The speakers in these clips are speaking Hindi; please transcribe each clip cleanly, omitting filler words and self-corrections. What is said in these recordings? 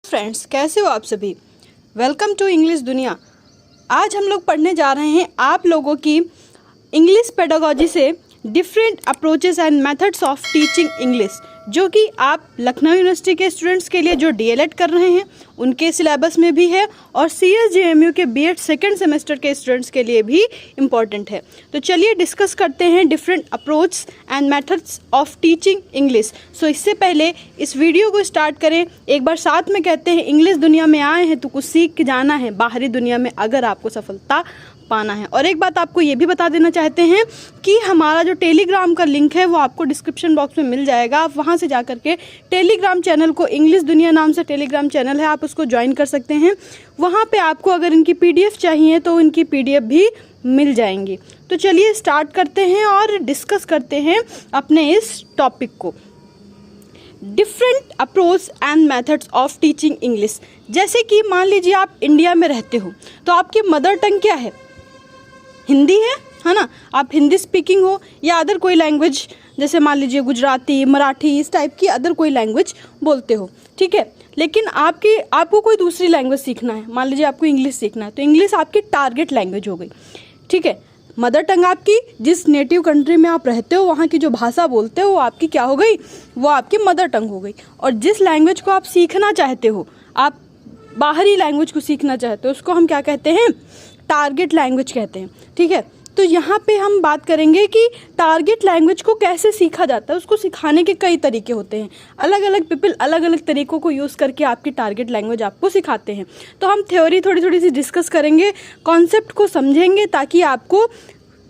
फ्रेंड्स, कैसे हो आप सभी। वेलकम टू इंग्लिश दुनिया। आज हम लोग पढ़ने जा रहे हैं आप लोगों की इंग्लिश पेडागोजी से different approaches and methods of teaching English, जो कि आप लखनऊ यूनिवर्सिटी के स्टूडेंट्स के लिए जो डीएलएड कर रहे हैं उनके सिलेबस में भी है और सीएसजेएमयू के बीएड सेकेंड सेमेस्टर के स्टूडेंट्स के लिए भी इम्पॉर्टेंट है। तो चलिए डिस्कस करते हैं different approach and methods of teaching English. So इससे पहले इस वीडियो को स्टार्ट करें, एक बार साथ में कहते हैं इंग्लिश दुनिया में आए हैं तो कुछ सीख के जाना है बाहरी दुनिया में अगर आपको सफलता पाना है। और एक बात आपको ये भी बता देना चाहते हैं कि हमारा जो टेलीग्राम का लिंक है वो आपको डिस्क्रिप्शन बॉक्स में मिल जाएगा। आप वहाँ से जा करके टेलीग्राम चैनल को, इंग्लिश दुनिया नाम से टेलीग्राम चैनल है, आप उसको ज्वाइन कर सकते हैं। वहाँ पे आपको अगर इनकी पीडीएफ चाहिए तो इनकी पीडीएफ भी मिल जाएंगी। तो चलिए स्टार्ट करते हैं और डिस्कस करते हैं अपने इस टॉपिक को, different approach and methods of teaching English. जैसे कि मान लीजिए आप इंडिया में रहते हो तो आपकी मदर टंग क्या है? हिंदी है ना। आप हिंदी स्पीकिंग हो या अदर कोई लैंग्वेज, जैसे मान लीजिए गुजराती, मराठी, इस टाइप की अदर कोई लैंग्वेज बोलते हो, ठीक है। लेकिन आपको कोई दूसरी लैंग्वेज सीखना है, मान लीजिए आपको इंग्लिश सीखना है, तो इंग्लिश आपकी टारगेट लैंग्वेज हो गई, ठीक है। मदर टंग आपकी, जिस नेटिव कंट्री में आप रहते हो वहाँ की जो भाषा बोलते हो वो आपकी क्या हो गई? वो आपकी मदर टंग हो गई। और जिस लैंग्वेज को आप सीखना चाहते हो, आप बाहरी लैंग्वेज को सीखना चाहते हो, उसको हम क्या कहते हैं? टारगेट लैंग्वेज कहते हैं, ठीक है। तो यहाँ पे हम बात करेंगे कि टारगेट लैंग्वेज को कैसे सीखा जाता है। उसको सिखाने के कई तरीके होते हैं, अलग अलग पीपल अलग अलग तरीक़ों को यूज़ करके आपकी टारगेट लैंग्वेज आपको सिखाते हैं। तो हम थ्योरी थोड़ी सी डिस्कस करेंगे, कॉन्सेप्ट को समझेंगे ताकि आपको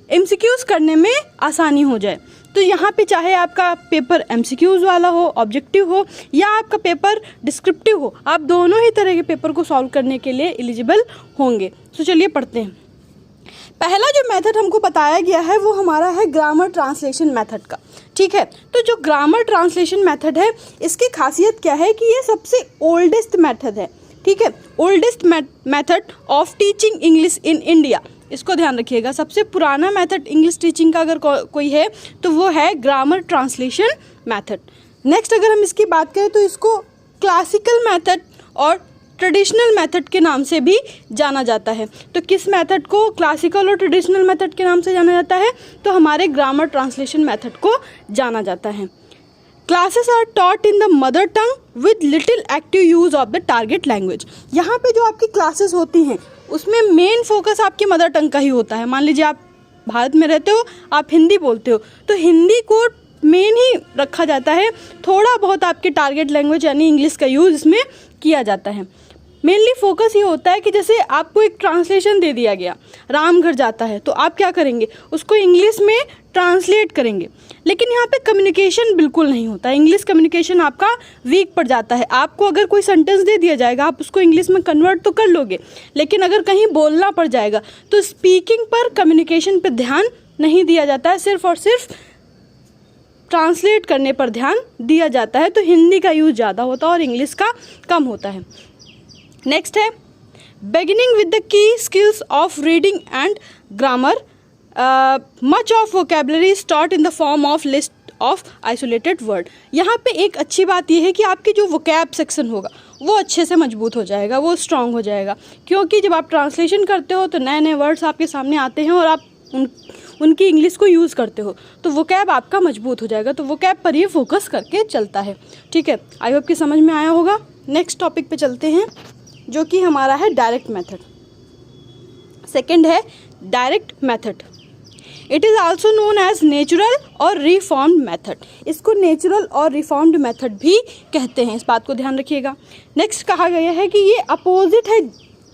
एमसीक्यूज़ करने में आसानी हो जाए। तो यहाँ पे चाहे आपका पेपर एमसीक्यूज़ वाला हो, ऑब्जेक्टिव हो, या आपका पेपर डिस्क्रिप्टिव हो, आप दोनों ही तरह के पेपर को सॉल्व करने के लिए एलिजिबल होंगे। तो चलिए पढ़ते हैं। पहला जो मेथड हमको बताया गया है वो हमारा है ग्रामर ट्रांसलेशन मेथड का, ठीक है। तो जो ग्रामर ट्रांसलेशन मेथड है, इसकी खासियत क्या है कि ये सबसे ओल्डेस्ट मेथड है, ठीक है। Oldest method of teaching English in India, इसको ध्यान रखिएगा। सबसे पुराना मेथड इंग्लिश टीचिंग का अगर कोई है तो वो है ग्रामर ट्रांसलेशन मेथड। नेक्स्ट अगर हम इसकी बात करें तो इसको क्लासिकल मेथड और ट्रेडिशनल मेथड के नाम से भी जाना जाता है। तो किस मेथड को क्लासिकल और ट्रेडिशनल मेथड के नाम से जाना जाता है? तो हमारे ग्रामर ट्रांसलेशन मेथड को जाना जाता है। Classes are taught in the mother tongue with little active use of the target language. यहाँ पे जो आपकी क्लासेस होती हैं उसमें मेन फोकस आपकी मदर टंग का ही होता है। मान लीजिए आप भारत में रहते हो, आप हिंदी बोलते हो, तो हिंदी को मेन ही रखा जाता है। थोड़ा बहुत आपके टारगेट लैंग्वेज यानी इंग्लिश का यूज़ इसमें किया जाता है। मेनली फोकस ये होता है कि जैसे आपको एक ट्रांसलेशन दे दिया गया, रामगढ़ जाता है, तो आप क्या करेंगे? उसको इंग्लिश में ट्रांसलेट करेंगे। लेकिन यहाँ पे कम्युनिकेशन बिल्कुल नहीं होता, इंग्लिश कम्युनिकेशन आपका वीक पड़ जाता है। आपको अगर कोई सेंटेंस दे दिया जाएगा, आप उसको इंग्लिश में कन्वर्ट तो कर लोगे, लेकिन अगर कहीं बोलना पड़ जाएगा तो स्पीकिंग पर, कम्युनिकेशन पर ध्यान नहीं दिया जाता है, सिर्फ और सिर्फ ट्रांसलेट करने पर ध्यान दिया जाता है। तो हिंदी का यूज़ ज़्यादा होता है और इंग्लिश का कम होता है। नेक्स्ट है beginning with the key skills of reading and grammar, much of vocabulary is taught in the form of list of isolated word. यहाँ पे एक अच्छी बात यह है कि आपकी जो वोकैब सेक्शन होगा वो अच्छे से मजबूत हो जाएगा, वो स्ट्रांग हो जाएगा, क्योंकि जब आप ट्रांसलेशन करते हो तो नए नए वर्ड्स आपके सामने आते हैं और आप उनकी इंग्लिश को यूज़ करते हो, तो वोकैब आपका मजबूत हो जाएगा। तो वोकैब पर ही फोकस करके चलता है, ठीक है। आई होप कि समझ में आया होगा। नेक्स्ट टॉपिक पे चलते हैं, जो कि हमारा है डायरेक्ट मेथड। सेकंड है direct method. It is also known as natural और रिफॉर्म्ड मेथड। इसको नेचुरल और रिफॉर्म्ड मेथड भी कहते हैं, इस बात को ध्यान रखिएगा। नेक्स्ट कहा गया है कि ये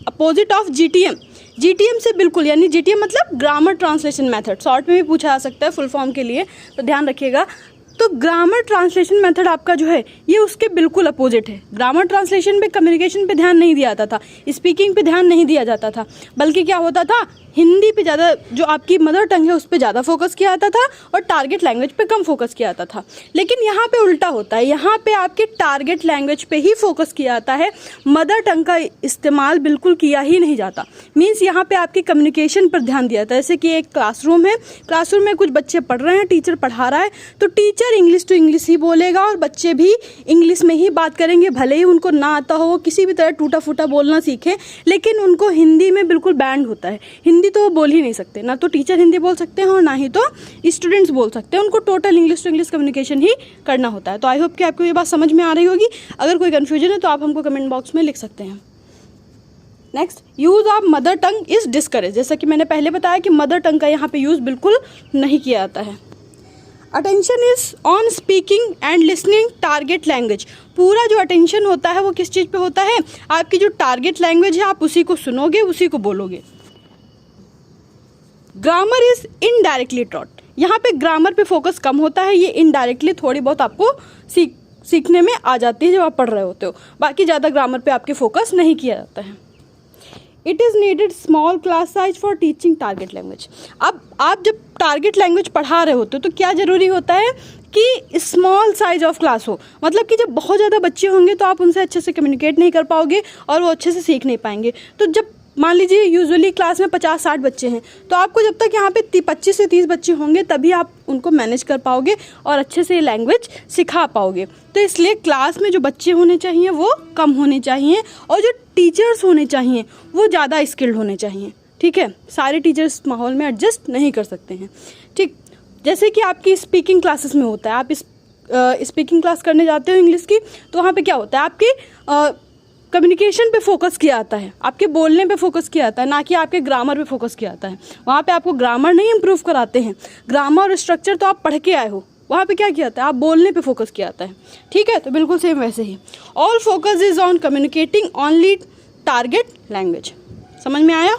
अपोजिट ऑफ जीटीएम। जीटीएम से बिल्कुल, यानी जीटीएम मतलब ग्रामर ट्रांसलेशन मेथड, शॉर्ट में भी पूछा जा सकता है फुल फॉर्म के लिए, तो ध्यान रखिएगा। तो ग्रामर ट्रांसलेशन मेथड आपका जो है ये उसके बिल्कुल अपोजिट है। ग्रामर ट्रांसलेशन पे कम्युनिकेशन पे ध्यान नहीं दिया जाता था, स्पीकिंग पे ध्यान नहीं दिया जाता था, बल्कि क्या होता था, हिंदी पे ज़्यादा, जो आपकी मदर टंग है उस पर ज़्यादा फोकस किया जाता था और टारगेट लैंग्वेज पे कम फोकस किया जाता था। लेकिन यहाँ पे उल्टा होता है, यहाँ पे आपके टारगेट लैंग्वेज पे ही फोकस किया जाता है, मदर टंग का इस्तेमाल बिल्कुल किया ही नहीं जाता। मीन्स यहाँ पे आपकी कम्युनिकेशन पर ध्यान दिया जाता है। जैसे कि एक क्लासरूम है, क्लासरूम में कुछ बच्चे पढ़ रहे हैं, टीचर पढ़ा रहा है, तो टीचर इंग्लिश टू इंग्लिश ही बोलेगा और बच्चे भी इंग्लिश में ही बात करेंगे, भले ही उनको ना आता हो, किसी भी तरह टूटा फूटा बोलना सीखें, लेकिन उनको हिंदी में बिल्कुल बैंड होता है। हिंदी तो वो बोल ही नहीं सकते, ना तो टीचर हिंदी बोल सकते हैं और ना ही तो स्टूडेंट्स बोल सकते हैं, उनको total English to English communication ही करना होता है। तो आई होप कि आपको ये बात समझ में आ रही होगी। अगर कोई कन्फ्यूजन है तो आप हमको कमेंट बॉक्स में लिख सकते हैं। Next, use of mother tongue is discourage. जैसा कि मैंने पहले बताया कि मदर टंग का यहाँ पे यूज़ बिल्कुल नहीं किया जाता है। Attention is on speaking and listening target language. पूरा जो अटेंशन होता है वो किस चीज़ पे होता है? आपकी जो टारगेट लैंग्वेज है आप उसी को सुनोगे, उसी को बोलोगे। Grammar is indirectly taught. यहाँ पे ग्रामर पे फोकस कम होता है, ये इनडायरेक्टली थोड़ी बहुत आपको सीखने में आ जाती है जब आप पढ़ रहे होते हो, बाकी ज़्यादा ग्रामर पे आपके फोकस नहीं किया जाता है। It is needed small class size for teaching target language. अब आप जब टारगेट लैंग्वेज पढ़ा रहे होते हो तो क्या ज़रूरी होता है कि स्मॉल साइज ऑफ क्लास हो, मतलब कि जब बहुत ज़्यादा बच्चे होंगे तो आप उनसे अच्छे से कम्युनिकेट नहीं कर पाओगे और वो अच्छे से सीख नहीं पाएंगे। तो जब मान लीजिए यूजुअली क्लास में 50-60 बच्चे हैं, तो आपको जब तक यहाँ पे 25 से 30 बच्चे होंगे तभी आप उनको मैनेज कर पाओगे और अच्छे से ये लैंग्वेज सिखा पाओगे। तो इसलिए क्लास में जो बच्चे होने चाहिए वो कम होने चाहिए और जो टीचर्स होने चाहिए वो ज़्यादा स्किल्ड होने चाहिए। ठीक है, सारे टीचर्स माहौल में एडजस्ट नहीं कर सकते हैं। ठीक, जैसे कि आपकी स्पीकिंग क्लासेस में होता है, आप स्पीकिंग क्लास करने जाते हो इंग्लिश की, तो वहाँ पे क्या होता है, आपकी कम्युनिकेशन पे फोकस किया जाता है, आपके बोलने पे फोकस किया जाता है, ना कि आपके ग्रामर पे फोकस किया जाता है। वहाँ पे आपको ग्रामर नहीं इम्प्रूव कराते हैं, ग्रामर और स्ट्रक्चर तो आप पढ़ के आए हो, वहाँ पे क्या किया जाता है, आप बोलने पे फोकस किया जाता है। ठीक है, तो बिल्कुल सेम वैसे ही all focus is on communicating only target language. समझ में आया?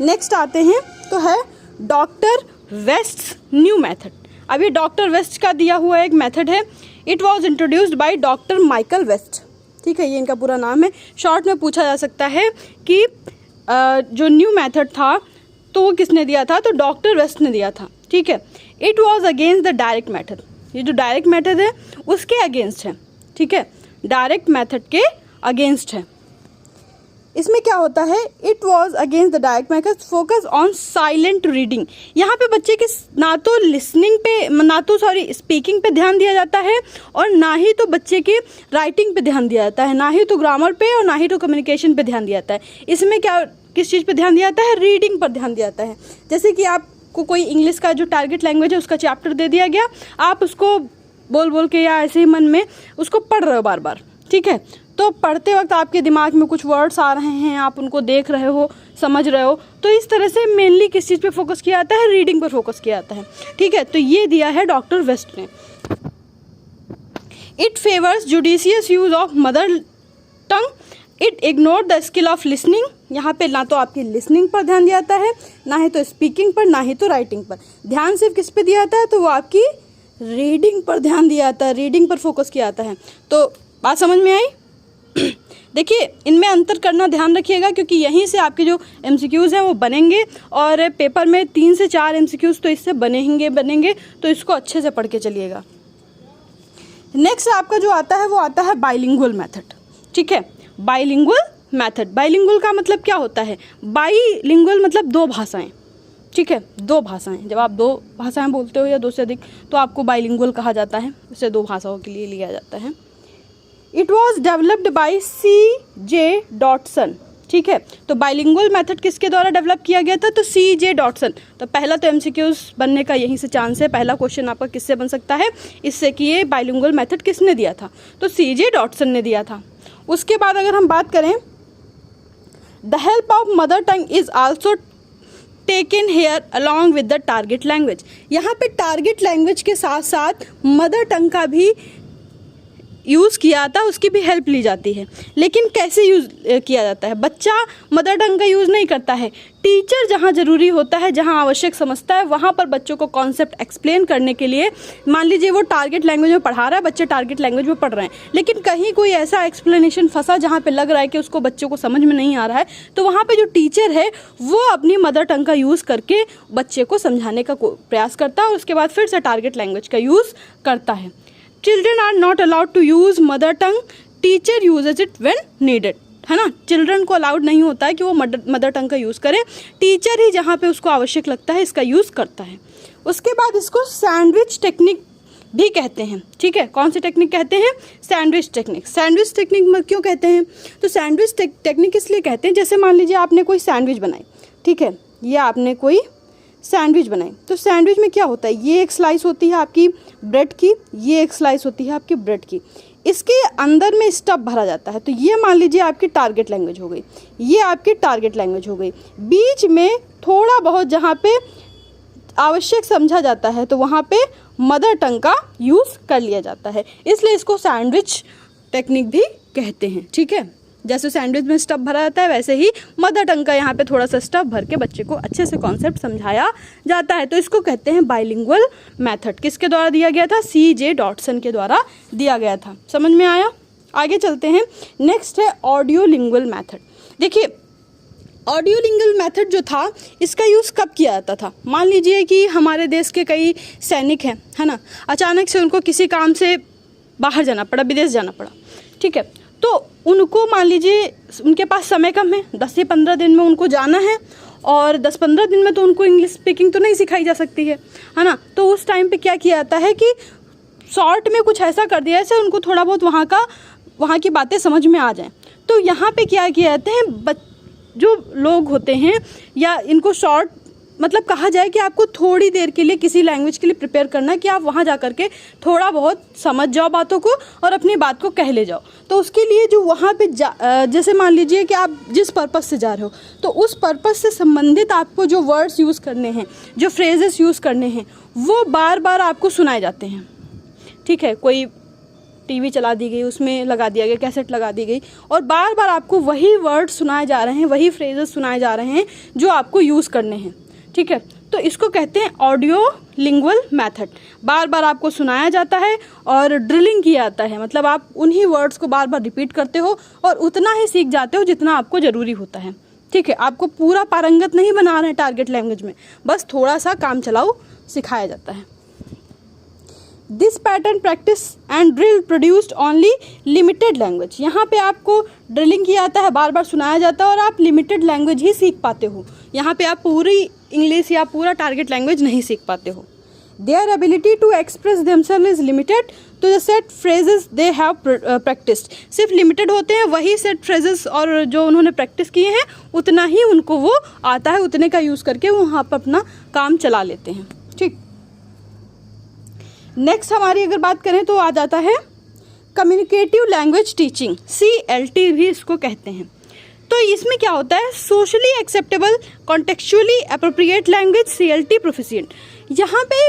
नेक्स्ट आते हैं तो है डॉक्टर वेस्ट्स न्यू मेथड। अब ये डॉक्टर वेस्ट का दिया हुआ एक मेथड है। It was introduced by doctor Michael West. ठीक है, ये इनका पूरा नाम है। शॉर्ट में पूछा जा सकता है कि जो न्यू मेथड था तो वो किसने दिया था, तो डॉक्टर वेस्ट ने दिया था। ठीक है, it was against the direct method. ये जो डायरेक्ट मेथड है उसके अगेंस्ट है। ठीक है, डायरेक्ट मेथड के अगेंस्ट है। इसमें क्या होता है, it was against the direct method, focus on silent reading. यहाँ पे बच्चे के ना तो लिसनिंग पे, ना तो स्पीकिंग पे ध्यान दिया जाता है और ना ही तो बच्चे के राइटिंग पे ध्यान दिया जाता है, ना ही तो ग्रामर पे और ना ही तो कम्युनिकेशन पे ध्यान दिया जाता है। इसमें क्या, किस चीज़ पे ध्यान दिया जाता है, रीडिंग पर ध्यान दिया जाता है। जैसे कि आपको कोई इंग्लिश का जो टारगेट लैंग्वेज है उसका चैप्टर दे दिया गया, आप उसको बोल बोल के या ऐसे ही मन में उसको पढ़ रहे हो बार बार। ठीक है, तो पढ़ते वक्त आपके दिमाग में कुछ वर्ड्स आ रहे हैं, आप उनको देख रहे हो, समझ रहे हो, तो इस तरह से मेनली किस चीज़ पे फोकस किया जाता है, रीडिंग पर फोकस किया जाता है। ठीक है, तो ये दिया है डॉक्टर वेस्ट ने। It favours judicious use of mother tongue, it ignore the skill of listening. यहाँ पे ना तो आपकी लिसनिंग पर ध्यान दिया जाता है, ना ही तो स्पीकिंग पर, ना ही तो राइटिंग पर। ध्यान सिर्फ किस पे दिया जाता है, तो वो आपकी रीडिंग पर ध्यान दिया जाता है, रीडिंग पर फोकस किया जाता है। तो बात समझ में आई? देखिए, इनमें अंतर करना ध्यान रखिएगा, क्योंकि यहीं से आपके जो MCQs हैं वो बनेंगे और पेपर में 3 से 4 MCQs तो इससे बनेंगे, तो इसको अच्छे से पढ़ के चलिएगा। नेक्स्ट आपका जो आता है वो आता है बाइलिंगुअल मेथड। ठीक है, बाइलिंगुअल मेथड, बाइलिंगुअल का मतलब क्या होता है, बाइलिंगुअल मतलब 2 भाषाएं। ठीक है, 2 भाषाएं, जब आप 2 भाषाएं बोलते हो या 2 से अधिक तो आपको बाइलिंगुअल कहा जाता है, इसे 2 भाषाओं के लिए लिया जाता है। It was developed by C.J. Dodson. ठीक है, तो बाइलिंगुअल मेथड किसके द्वारा डेवलप किया गया था, तो C.J. डॉटसन। तो पहला तो MCQs बनने का यहीं से चांस है, पहला क्वेश्चन आपका किससे बन सकता है, इससे कि ये बाइलिंगुअल मेथड किसने दिया था, तो C.J. डॉटसन ने दिया था। उसके बाद अगर हम बात करें, the help of mother tongue is also taken here along with the target language. यहाँ पे टारगेट लैंग्वेज के साथ साथ मदर टंग का भी यूज़ किया जाता है, उसकी भी हेल्प ली जाती है। लेकिन कैसे यूज़ किया जाता है, बच्चा मदर टंग का यूज़ नहीं करता है, टीचर जहाँ ज़रूरी होता है, जहाँ आवश्यक समझता है, वहाँ पर बच्चों को कॉन्सेप्ट एक्सप्लेन करने के लिए, मान लीजिए वो टारगेट लैंग्वेज में पढ़ा रहा है, बच्चे टारगेट लैंग्वेज में पढ़ रहे हैं, लेकिन कहीं कोई ऐसा एक्सप्लेनेशन फंसा जहाँ पे लग रहा है कि उसको बच्चों को समझ में नहीं आ रहा है, तो वहाँ पे जो टीचर है वो अपनी मदर टंग का यूज़ करके बच्चे को समझाने का प्रयास करता है और उसके बाद फिर से टारगेट लैंग्वेज का यूज़ करता है। Children are not allowed to use mother tongue. Teacher uses it when needed. है ना। चिल्ड्रन को अलाउड नहीं होता है कि वो मदर टंग का यूज़ करें, टीचर ही जहाँ पे उसको आवश्यक लगता है इसका यूज़ करता है। उसके बाद इसको सैंडविच टेक्निक भी कहते हैं, ठीक है। कौन सी टेक्निक कहते हैं? Sandwich technique. सैंडविच टेक्निक में क्यों कहते हैं? तो सैंडविच टेक्निक इसलिए कहते हैं, जैसे मान लीजिए आपने कोई सैंडविच बनाई, ठीक है, ये आपने कोई सैंडविच बनाई, तो सैंडविच में क्या होता है, ये एक स्लाइस होती है आपकी ब्रेड की, ये एक स्लाइस होती है आपकी ब्रेड की, इसके अंदर में स्टफ भरा जाता है। तो ये मान लीजिए आपकी टारगेट लैंग्वेज हो गई, ये आपकी टारगेट लैंग्वेज हो गई। बीच में थोड़ा बहुत जहाँ पे आवश्यक समझा जाता है तो वहाँ पे मदर टंग का यूज़ कर लिया जाता है, इसलिए इसको सैंडविच टेक्निक भी कहते हैं, ठीक है। जैसे सैंडविच में स्टफ भरा जाता है वैसे ही मदर टंग का यहाँ पे थोड़ा सा स्टफ भर के बच्चे को अच्छे से कॉन्सेप्ट समझाया जाता है। तो इसको कहते हैं बाइलिंगुअल मेथड। किसके द्वारा दिया गया था? C.J. डॉटसन के द्वारा दिया गया था। समझ में आया? आगे चलते हैं। नेक्स्ट है ऑडियो लिंगुअल मेथड। देखिए ऑडियो लिंगुअल मेथड जो था इसका यूज़ कब किया जाता था? मान लीजिए कि हमारे देश के कई सैनिक हैं, है ना, अचानक से उनको किसी काम से बाहर जाना पड़ा, विदेश जाना पड़ा, ठीक है। तो उनको मान लीजिए उनके पास समय कम है, 10 से 15 दिन में उनको जाना है, और 10-15 दिन में तो उनको इंग्लिश स्पीकिंग तो नहीं सिखाई जा सकती है ना। तो उस टाइम पे क्या किया जाता है कि शॉर्ट में कुछ ऐसा कर दिया जैसे उनको थोड़ा बहुत वहाँ की बातें समझ में आ जाएं। तो यहाँ पे क्या किया जाते हैं, जो लोग होते हैं या इनको शॉर्ट मतलब कहा जाए कि आपको थोड़ी देर के लिए किसी लैंग्वेज के लिए प्रिपेयर करना है कि आप वहाँ जा कर के थोड़ा बहुत समझ जाओ बातों को और अपनी बात को कह ले जाओ। तो उसके लिए जो वहाँ पे जैसे मान लीजिए कि आप जिस पर्पस से जा रहे हो तो उस पर्पस से संबंधित आपको जो वर्ड्स यूज़ करने हैं, जो फ्रेजेस यूज़ करने हैं, वो बार बार आपको सुनाए जाते हैं, ठीक है। कोई टीवी चला दी गई, उसमें लगा दिया गया, कैसेट लगा दी गई, और बार बार आपको वही वर्ड सुनाए जा रहे हैं, वही फ्रेजेस सुनाए जा रहे हैं जो आपको यूज़ करने हैं, ठीक है। तो इसको कहते हैं ऑडियो लिंगुअल मेथड। बार बार आपको सुनाया जाता है और ड्रिलिंग किया जाता है, मतलब आप उन्हीं वर्ड्स को बार बार रिपीट करते हो और उतना ही सीख जाते हो जितना आपको ज़रूरी होता है, ठीक है। आपको पूरा पारंगत नहीं बना रहे हैं टारगेट लैंग्वेज में, बस थोड़ा सा काम चलाओ सिखाया जाता है। This pattern practice and drill produced only limited language. यहाँ पे आपको ड्रिलिंग किया जाता है, बार बार सुनाया जाता है और आप लिमिटेड लैंग्वेज ही सीख पाते हो। यहाँ पे आप पूरी इंग्लिश या पूरा टारगेट लैंग्वेज नहीं सीख पाते हो। Their ability to express themselves is limited to the set phrases they have practised. सिर्फ लिमिटेड होते हैं वही सेट फ्रेजेस और जो उन्होंने प्रैक्टिस किए हैं उतना ही उनको वो आता है, उतने का यूज़ करके वो वहाँ पर अपना काम चला लेते हैं, ठीक। नेक्स्ट हमारी अगर बात करें तो आ जाता है कम्युनिकेटिव लैंग्वेज टीचिंग, CLT भी इसको कहते हैं। तो इसमें क्या होता है, socially acceptable contextually appropriate language CLT proficient. यहाँ पे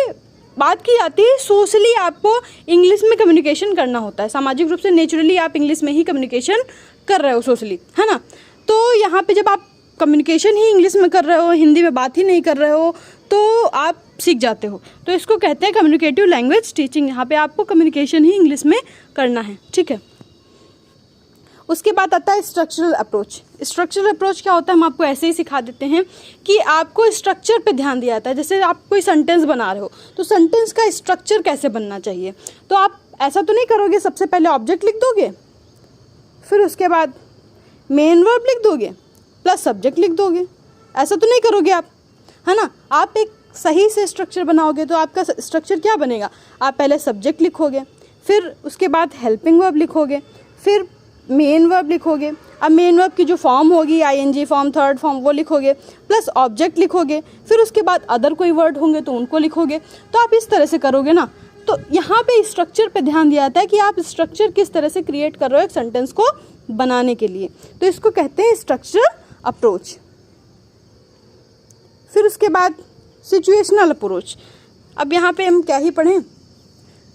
बात की जाती है सोशली आपको इंग्लिश में कम्युनिकेशन करना होता है, सामाजिक रूप से नेचुरली आप इंग्लिश में ही कम्युनिकेशन कर रहे हो सोशली, है ना। तो यहाँ पे जब आप कम्युनिकेशन ही इंग्लिश में कर रहे हो, हिंदी में बात ही नहीं कर रहे हो, तो आप सीख जाते हो। तो इसको कहते हैं कम्युनिकेटिव लैंग्वेज टीचिंग। यहाँ पे आपको कम्युनिकेशन ही इंग्लिश में करना है, ठीक है। उसके बाद आता है स्ट्रक्चरल अप्रोच। स्ट्रक्चरल अप्रोच क्या होता है, हम आपको ऐसे ही सिखा देते हैं कि आपको स्ट्रक्चर पे ध्यान दिया जाता है। जैसे आप कोई सेंटेंस बना रहे हो तो सेंटेंस का स्ट्रक्चर कैसे बनना चाहिए। तो आप ऐसा तो नहीं करोगे सबसे पहले ऑब्जेक्ट लिख दोगे, फिर उसके बाद मेन वर्ब लिख दोगे प्लस सब्जेक्ट लिख दोगे, ऐसा तो नहीं करोगे आप, है ना। आप एक सही से स्ट्रक्चर बनाओगे तो आपका स्ट्रक्चर क्या बनेगा, आप पहले सब्जेक्ट लिखोगे, फिर उसके बाद हेल्पिंग वर्ब लिखोगे, फिर मेन वर्ब लिखोगे। अब मेन वर्ब की जो फॉर्म होगी ING फॉर्म, थर्ड फॉर्म, वो लिखोगे, प्लस ऑब्जेक्ट लिखोगे, फिर उसके बाद अदर कोई वर्ड होंगे तो उनको लिखोगे। तो आप इस तरह से करोगे ना। तो यहाँ पे स्ट्रक्चर पे ध्यान दिया जाता है कि आप स्ट्रक्चर किस तरह से क्रिएट कर रहे हो एक सेंटेंस को बनाने के लिए। तो इसको कहते हैं स्ट्रक्चरल अप्रोच। फिर उसके बाद सिचुएशनल अप्रोच। अब यहाँ पे हम क्या ही पढ़ें,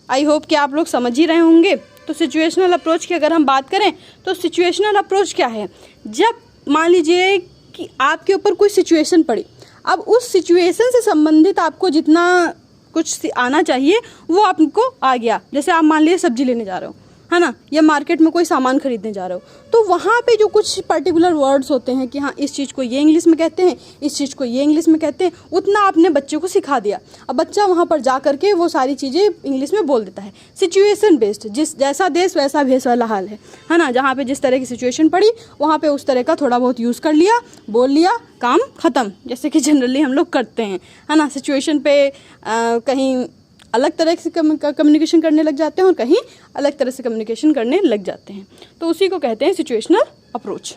आई होप कि आप लोग समझ ही रहे होंगे। तो सिचुएशनल अप्रोच की अगर हम बात करें तो सिचुएशनल अप्रोच क्या है, जब मान लीजिए कि आपके ऊपर कोई सिचुएशन पड़ी, अब उस सिचुएशन से संबंधित आपको जितना कुछ आना चाहिए वो आपको आ गया। जैसे आप मान लीजिए सब्जी लेने जा रहे हो, है ना, या मार्केट में कोई सामान खरीदने जा रहे हो, तो वहाँ पे जो कुछ पर्टिकुलर वर्ड्स होते हैं कि हाँ इस चीज़ को ये इंग्लिश में कहते हैं, इस चीज़ को ये इंग्लिश में कहते हैं, उतना आपने बच्चे को सिखा दिया। अब बच्चा वहाँ पर जा करके वो सारी चीज़ें इंग्लिश में बोल देता है। सिचुएशन बेस्ड, जिस जैसा देश वैसा भेष वाला हाल है ना, जहाँ पे जिस तरह की सिचुएशन पड़ी वहाँ पे उस तरह का थोड़ा बहुत यूज़ कर लिया, बोल लिया, काम ख़त्म, जैसे कि जनरली हम लोग करते हैं, है ना। सिचुएशन पे कहीं अलग तरह से कम्युनिकेशन करने लग जाते हैं और कहीं अलग तरह से कम्युनिकेशन करने लग जाते हैं, तो उसी को कहते हैं सिचुएशनल अप्रोच।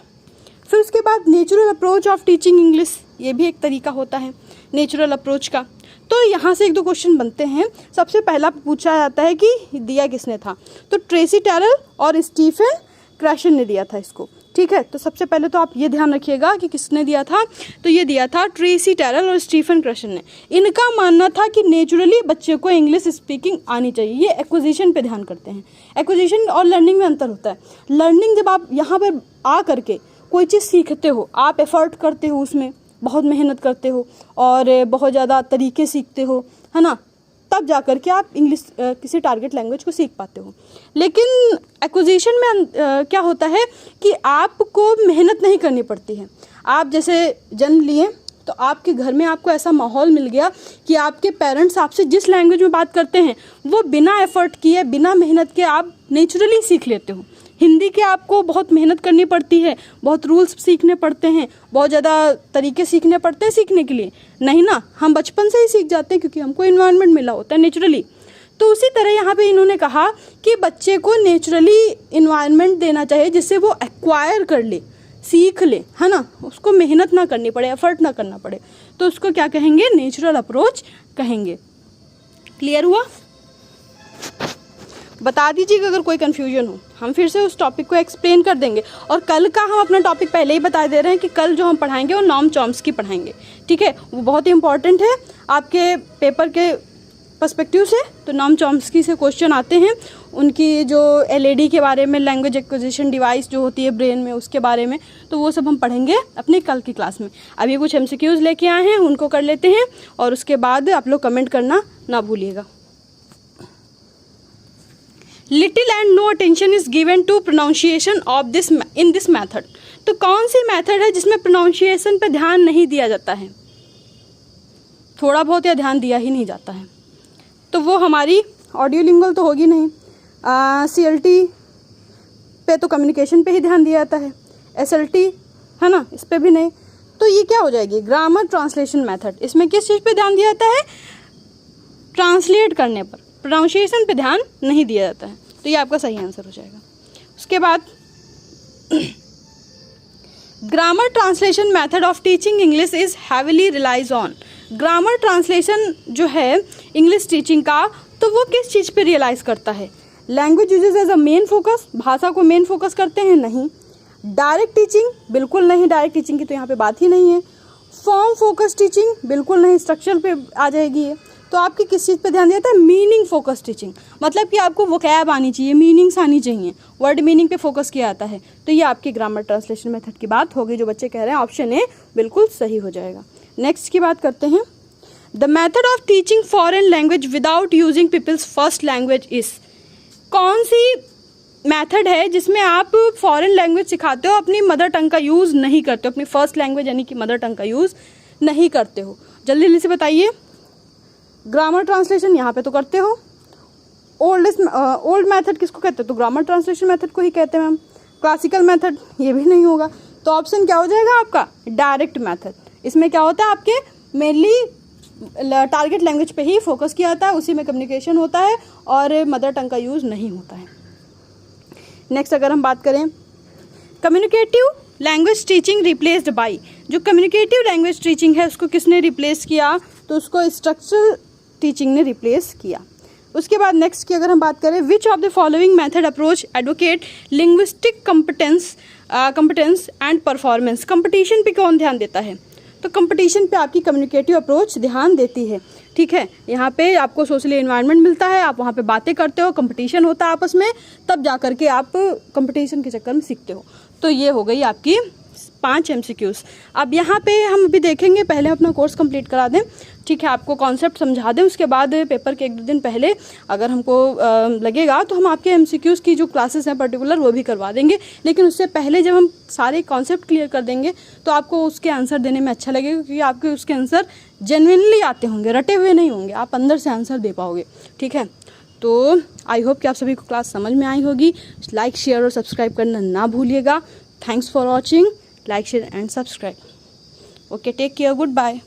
फिर उसके बाद natural approach of teaching English, ये भी एक तरीका होता है नेचुरल अप्रोच का। तो यहाँ से एक दो क्वेश्चन बनते हैं। सबसे पहला पूछा जाता है कि दिया किसने था, तो ट्रेसी टैरल और स्टीफन क्रैशन ने दिया था इसको, ठीक है। तो सबसे पहले तो आप ये ध्यान रखिएगा कि किसने दिया था, तो ये दिया था ट्रेसी टैरल और स्टीफन क्रैशन ने। इनका मानना था कि नेचुरली बच्चे को इंग्लिश स्पीकिंग आनी चाहिए। ये एक्विजिशन पे ध्यान करते हैं। एक्विजिशन और लर्निंग में अंतर होता है। लर्निंग जब आप यहाँ पर आ करके कोई चीज़ सीखते हो, आप एफर्ट करते हो, उसमें बहुत मेहनत करते हो और बहुत ज़्यादा तरीके सीखते हो, है ना, तब जा कर के आप इंग्लिश किसी टारगेट लैंग्वेज को सीख पाते हो। लेकिन एक्विजिशन में क्या होता है कि आपको मेहनत नहीं करनी पड़ती है। आप जैसे जन्म लिए तो आपके घर में आपको ऐसा माहौल मिल गया कि आपके पेरेंट्स आपसे जिस लैंग्वेज में बात करते हैं वो बिना एफर्ट किए, बिना मेहनत के आप नेचुरली सीख लेते हो। हिंदी के आपको बहुत मेहनत करनी पड़ती है, बहुत रूल्स सीखने पड़ते हैं, बहुत ज़्यादा तरीके सीखने पड़ते हैं सीखने के लिए, नहीं ना, हम बचपन से ही सीख जाते हैं क्योंकि हमको इन्वायरमेंट मिला होता है नेचुरली। तो उसी तरह यहाँ पे इन्होंने कहा कि बच्चे को नेचुरली इन्वायरमेंट देना चाहिए जिससे वो एक्वायर कर ले, सीख ले, है ना, उसको मेहनत ना करनी पड़े, एफर्ट ना करना पड़े, तो उसको क्या कहेंगे, नेचुरल अप्रोच कहेंगे। क्लियर हुआ? बता दीजिएगा अगर कोई कन्फ्यूजन हो, हम फिर से उस टॉपिक को एक्सप्लेन कर देंगे। और कल का हम अपना टॉपिक पहले ही बता दे रहे हैं कि कल जो हम पढ़ाएंगे वो नॉर्म चॉम्स्की पढ़ाएंगे, ठीक है। वो बहुत ही इंपॉर्टेंट है आपके पेपर के पर्सपेक्टिव से। तो नॉर्म चॉम्स्की से क्वेश्चन आते हैं, उनकी जो एलएडी के बारे में, लैंग्वेज एक्विजिशन डिवाइस जो होती है ब्रेन में, उसके बारे में, तो वो सब हम पढ़ेंगे अपने कल की क्लास में। अभी कुछ एमसीक्यूज़ लेके आए हैं, उनको कर लेते हैं और उसके बाद आप लोग कमेंट करना ना भूलिएगा। Little and no attention is given to pronunciation of this in this method. तो कौन सी मैथड है जिसमें प्रोनाउंसिएशन पे ध्यान नहीं दिया जाता है, थोड़ा बहुत या ध्यान दिया ही नहीं जाता है, तो वो हमारी ऑडियो लिंगुअल तो होगी नहीं। सीएलटी पे तो कम्युनिकेशन पे ही ध्यान दिया जाता है, एसएलटी है ना, इस पे भी नहीं। तो ये क्या हो जाएगी, ग्रामर ट्रांसलेशन मेथड। इसमें किस चीज़ पे ध्यान दिया जाता है, ट्रांसलेट करने पर, प्रोनाउंसिएशन पे ध्यान नहीं दिया जाता है। तो ये आपका सही आंसर हो जाएगा। उसके बाद grammar translation method of teaching English is heavily relies on. Grammar translation जो है इंग्लिश टीचिंग का, तो वो किस चीज़ पे रियलाइज़ करता है, language usages as a main focus, भाषा को मेन फोकस करते हैं, नहीं। डायरेक्ट टीचिंग, बिल्कुल नहीं, डायरेक्ट टीचिंग की तो यहाँ पे बात ही नहीं है। फॉर्म फोकस टीचिंग, बिल्कुल नहीं, स्ट्रक्चर पे आ जाएगी ये। तो आपकी किस चीज़ पे ध्यान दिया जाता है, मीनिंग फोकस टीचिंग, मतलब कि आपको वोकैब आनी चाहिए, मीनिंग्स आनी चाहिए, वर्ड मीनिंग पे फोकस किया जाता है। तो ये आपकी ग्रामर ट्रांसलेशन मेथड की बात होगी। जो बच्चे कह रहे हैं ऑप्शन ए बिल्कुल सही हो जाएगा। नेक्स्ट की बात करते हैं, the method of teaching foreign language without using people's first language is. कौन सी मेथड है जिसमें आप फॉरेन लैंग्वेज सिखाते हो, अपनी मदर टंग का यूज़ नहीं करते हो, अपनी फर्स्ट लैंग्वेज यानी कि मदर टंग का यूज़ नहीं करते हो? जल्दी जल्दी से बताइए। ग्रामर ट्रांसलेशन यहाँ पे तो करते हो। ओल्ड मेथड किसको कहते हैं, तो ग्रामर ट्रांसलेशन मेथड को ही कहते हैं मैम। क्लासिकल मेथड ये भी नहीं होगा, तो ऑप्शन क्या हो जाएगा आपका, डायरेक्ट मेथड। इसमें क्या होता है, आपके मेनली टारगेट लैंग्वेज पे ही फोकस किया जाता है, उसी में कम्युनिकेशन होता है और मदर टंग का यूज़ नहीं होता है। नेक्स्ट अगर हम बात करें, communicative language teaching replaced by. जो कम्युनिकेटिव लैंग्वेज टीचिंग है उसको किसने रिप्लेस किया, तो उसको स्ट्रक्चरल टीचिंग ने रिप्लेस किया। उसके बाद नेक्स्ट की अगर हम बात करें, which of the following method approach advocate linguistic competence and performance. Competition पे कौन ध्यान देता है, तो कंपटीशन पे आपकी कम्युनिकेटिव अप्रोच ध्यान देती है, ठीक है। यहाँ पे आपको सोशली एनवायरनमेंट मिलता है, आप वहाँ पे बातें करते हो, कंपटीशन होता है आपस में, तब जा कर के आप कंपटीशन के चक्कर में सीखते हो। तो ये हो गई आपकी 5 MCQs। अब यहाँ पे हम अभी देखेंगे, पहले अपना कोर्स कंप्लीट करा दें, ठीक है, आपको कॉन्सेप्ट समझा दें, उसके बाद पेपर के 1-2 दिन पहले अगर हमको लगेगा तो हम आपके MCQs की जो क्लासेस हैं पर्टिकुलर वो भी करवा देंगे। लेकिन उससे पहले जब हम सारे कॉन्सेप्ट क्लियर कर देंगे तो आपको उसके आंसर देने में अच्छा लगेगा, क्योंकि आपके उसके आंसर जेन्युइनली आते होंगे, रटे हुए नहीं होंगे, आप अंदर से आंसर दे पाओगे, ठीक है। तो आई होप कि आप सभी को क्लास समझ में आई होगी। लाइक, शेयर और सब्सक्राइब करना ना भूलिएगा। Thanks for watching. Like, share and subscribe. Okay, take care, good bye.